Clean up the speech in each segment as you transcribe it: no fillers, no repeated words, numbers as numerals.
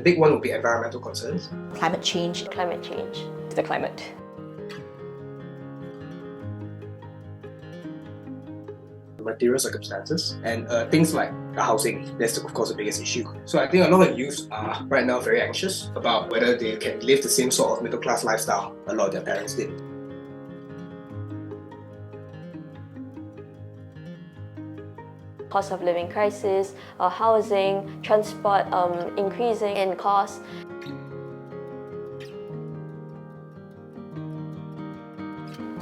big one would be environmental concerns. Climate change. Climate change. The climate. Material circumstances, and things like housing. That's of course the biggest issue. So I think a lot of youth are right now very anxious about whether they can live the same sort of middle class lifestyle a lot of their parents did. Cost of living crisis, housing, transport increasing in cost.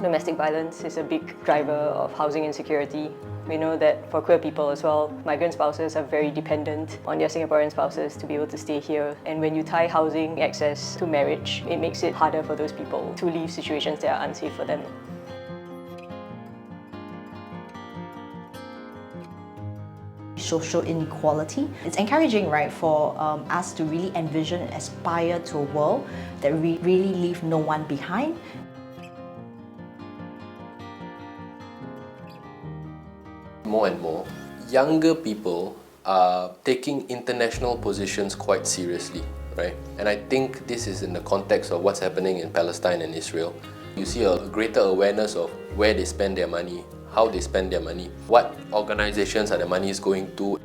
Domestic violence is a big driver of housing insecurity. We know that for queer people as well, migrant spouses are very dependent on their Singaporean spouses to be able to stay here. And when you tie housing access to marriage, it makes it harder for those people to leave situations that are unsafe for them. Social inequality. It's encouraging, right, for us to really envision and aspire to a world that we really leave no one behind. More and more, younger people are taking international positions quite seriously, right? And I think this is in the context of what's happening in Palestine and Israel. You see a greater awareness of where they spend their money, how they spend their money, what organizations are the money is going to.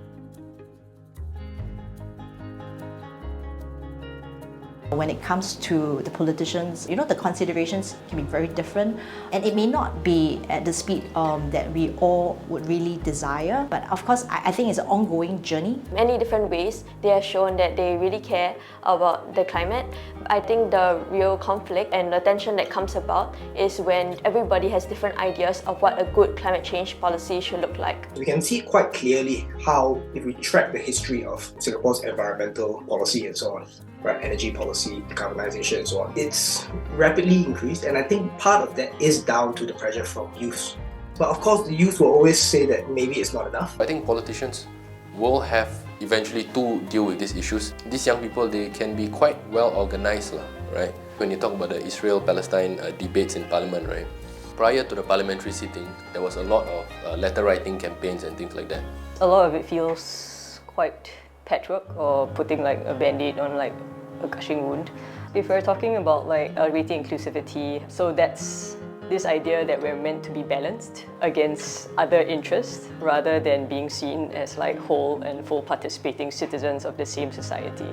When it comes to the politicians, the considerations can be very different, and it may not be at the speed that we all would really desire. But of course, I think it's an ongoing journey. Many different ways they have shown that they really care about the climate. I think the real conflict and the tension that comes about is when everybody has different ideas of what a good climate change policy should look like. We can see quite clearly how, if we track the history of Singapore's environmental policy and so on, right, energy policy, decarbonisation and so on, it's rapidly increased, and I think part of that is down to the pressure from youth. But of course, the youth will always say that maybe it's not enough. I think politicians will have eventually to deal with these issues. These young people, they can be quite well organised, right? When you talk about the Israel-Palestine debates in Parliament, right? Prior to the parliamentary sitting, there was a lot of letter writing campaigns and things like that. A lot of it feels quite patchwork, or putting like a band-aid on like a gushing wound. If we're talking about like LGBT inclusivity, so that's this idea that we're meant to be balanced against other interests rather than being seen as like whole and full participating citizens of the same society.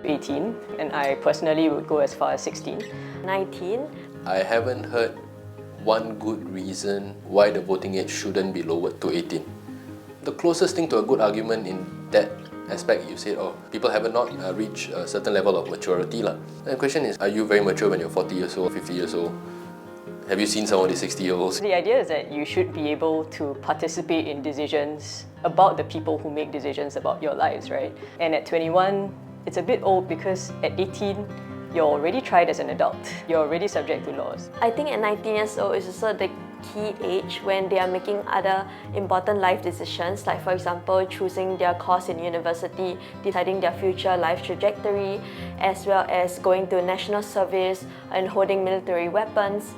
(18) and I personally would go as far as 16. 19. I haven't heard one good reason why the voting age shouldn't be lowered to 18. The closest thing to a good argument in that aspect, you said, people have not reached a certain level of maturity. And the question is, are you very mature when you're 40 years old, 50 years old? Have you seen some of the 60-year-olds? The idea is that you should be able to participate in decisions about the people who make decisions about your lives, right? And at 21, it's a bit old because at 18, you're already tried as an adult. You're already subject to laws. I think at 19 years old is also the key age when they are making other important life decisions, like for example, choosing their course in university, deciding their future life trajectory, as well as going to national service and holding military weapons.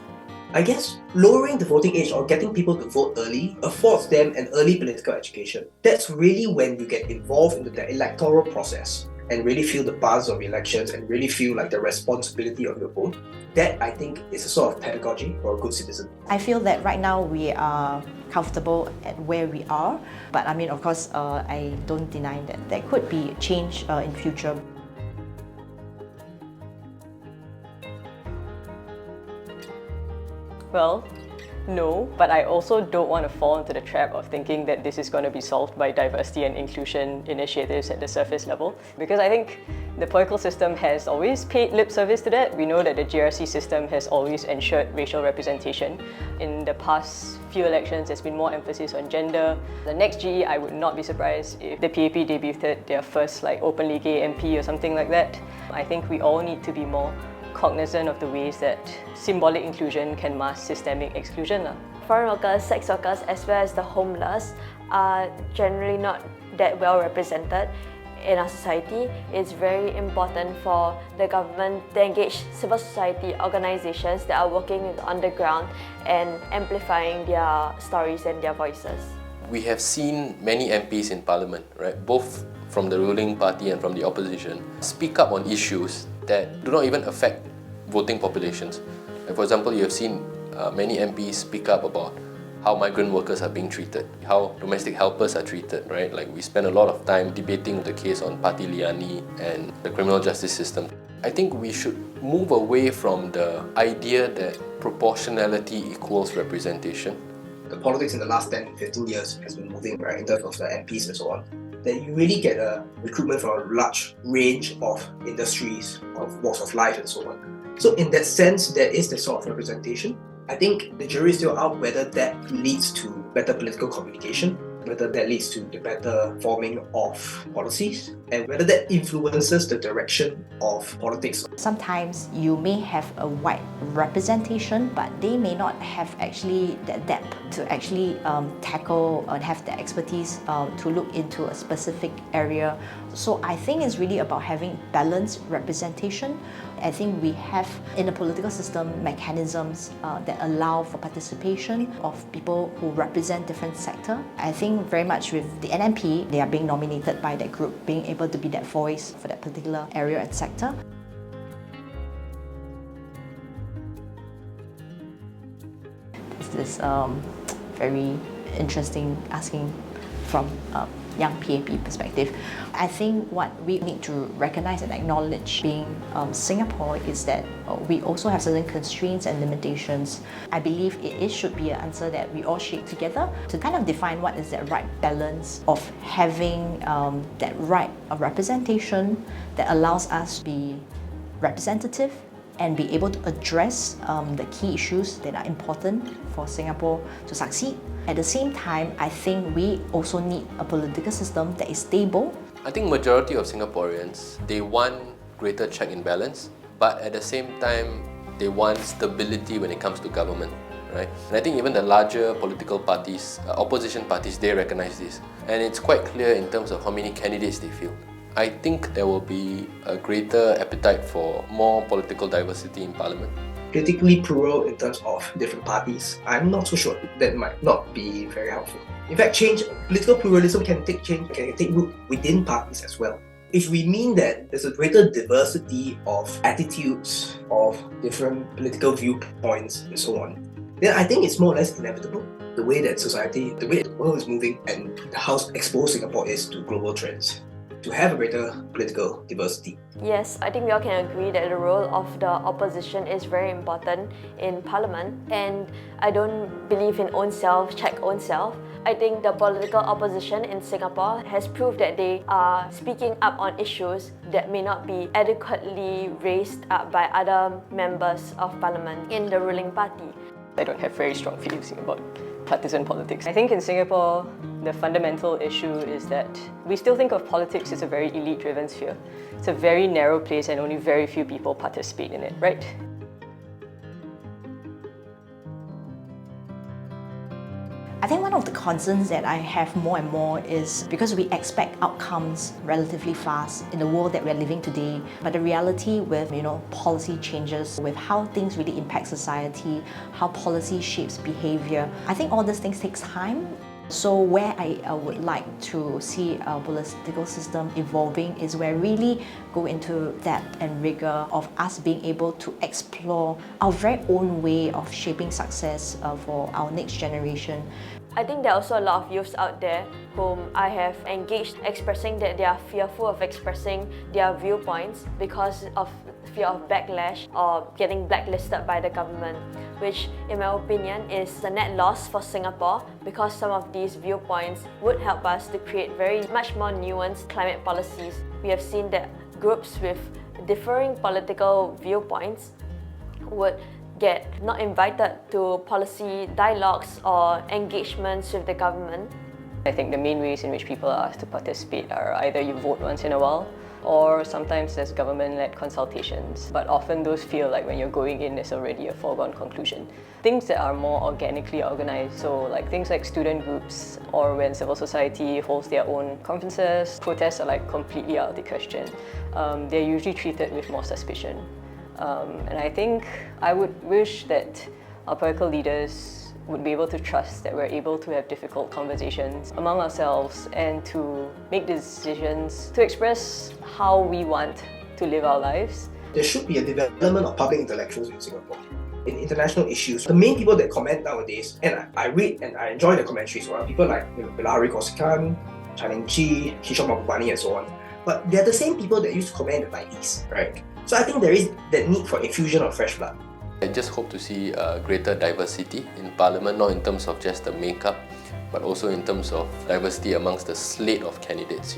I guess lowering the voting age or getting people to vote early affords them an early political education. That's really when you get involved into the electoral process and really feel the buzz of elections and really feel like the responsibility of your vote. That, I think, is a sort of pedagogy for a good citizen. I feel that right now we are comfortable at where we are, but I mean, of course, I don't deny that there could be change in future. Well, no, but I also don't want to fall into the trap of thinking that this is going to be solved by diversity and inclusion initiatives at the surface level. Because I think the political system has always paid lip service to that. We know that the GRC system has always ensured racial representation. In the past few elections, there's been more emphasis on gender. The next GE, I would not be surprised if the PAP debuted their first openly gay MP or something like that. I think we all need to be more cognizant of the ways that symbolic inclusion can mask systemic exclusion. Foreign workers, sex workers, as well as the homeless are generally not that well represented in our society. It's very important for the government to engage civil society organizations that are working on the ground and amplifying their stories and their voices. We have seen many MPs in Parliament, right, both from the ruling party and from the opposition, speak up on issues that do not even affect voting populations. Like for example, you have seen many MPs speak up about how migrant workers are being treated, how domestic helpers are treated, right? Like we spend a lot of time debating the case on Parti Liani and the criminal justice system. I think we should move away from the idea that proportionality equals representation. The politics in the last 10, 15 years has been moving, right, in terms of the MPs and so on, that you really get a recruitment from a large range of industries, of walks of life and so on. So in that sense, there is the sort of representation. I think the jury is still out whether that leads to better political communication, whether that leads to the better forming of policies, and whether that influences the direction of politics. Sometimes you may have a wide representation, but they may not have actually the depth to actually tackle and have the expertise to look into a specific area. So I think it's really about having balanced representation. I think we have in the political system mechanisms that allow for participation of people who represent different sectors. I think very much with the NMP, they are being nominated by that group, being able to be that voice for that particular area and sector. This is very interesting asking from young PAP perspective. I think what we need to recognize and acknowledge being Singapore is that we also have certain constraints and limitations. I believe it should be an answer that we all shape together to kind of define what is that right balance of having that right of representation that allows us to be representative and be able to address the key issues that are important for Singapore to succeed. At the same time, I think we also need a political system that is stable. I think majority of Singaporeans, they want greater check and balance, but at the same time, they want stability when it comes to government, right? And I think even the larger political parties, opposition parties, they recognize this. And it's quite clear in terms of how many candidates they field. I think there will be a greater appetite for more political diversity in Parliament. Politically plural in terms of different parties, I'm not so sure. That might not be very helpful. In fact, political pluralism can take root within parties as well. If we mean that there's a greater diversity of attitudes, of different political viewpoints and so on, then I think it's more or less inevitable. The way that society, the way the world is moving and how exposed Singapore is to global trends, to have a greater political diversity. Yes, I think we all can agree that the role of the opposition is very important in Parliament, and I don't believe in own self, check own self. I think the political opposition in Singapore has proved that they are speaking up on issues that may not be adequately raised up by other members of Parliament in the ruling party. I don't have very strong feelings about partisan politics. I think in Singapore, the fundamental issue is that we still think of politics as a very elite-driven sphere. It's a very narrow place and only very few people participate in it, right? I think one of the concerns that I have more and more is because we expect outcomes relatively fast in the world that we're living today, but the reality with policy changes, with how things really impact society, how policy shapes behavior, I think all these things takes time. So where I would like to see our political system evolving is where we really go into depth and rigor of us being able to explore our very own way of shaping success for our next generation. I think there are also a lot of youths out there whom I have engaged expressing that they are fearful of expressing their viewpoints because of fear of backlash or getting blacklisted by the government, which in my opinion is a net loss for Singapore because some of these viewpoints would help us to create very much more nuanced climate policies. We have seen that groups with differing political viewpoints would get not invited to policy dialogues or engagements with the government. I think the main ways in which people are asked to participate are either you vote once in a while, or sometimes there's government-led consultations, but often those feel like when you're going in, there's already a foregone conclusion. Things that are more organically organized, so like things like student groups, or when civil society holds their own conferences, protests are like completely out of the question. They're usually treated with more suspicion. And I think I would wish that our political leaders would be able to trust that we're able to have difficult conversations among ourselves and to make decisions to express how we want to live our lives. There should be a development of public intellectuals in Singapore. In international issues, the main people that comment nowadays, and I read and I enjoy the commentaries, are people like Bilahari Kausikan, Channing Chi, Kishore Mahbubani, and so on. But they're the same people that used to comment in the 90s, right? So I think there is that need for infusion of fresh blood. I just hope to see greater diversity in Parliament, not in terms of just the makeup, but also in terms of diversity amongst the slate of candidates.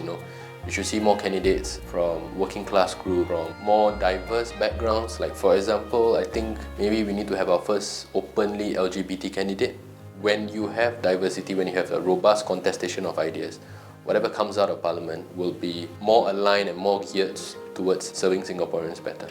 We should see more candidates from working class group, from more diverse backgrounds. Like for example, I think maybe we need to have our first openly LGBT candidate. When you have diversity, when you have a robust contestation of ideas, whatever comes out of Parliament will be more aligned and more geared towards serving Singaporeans better.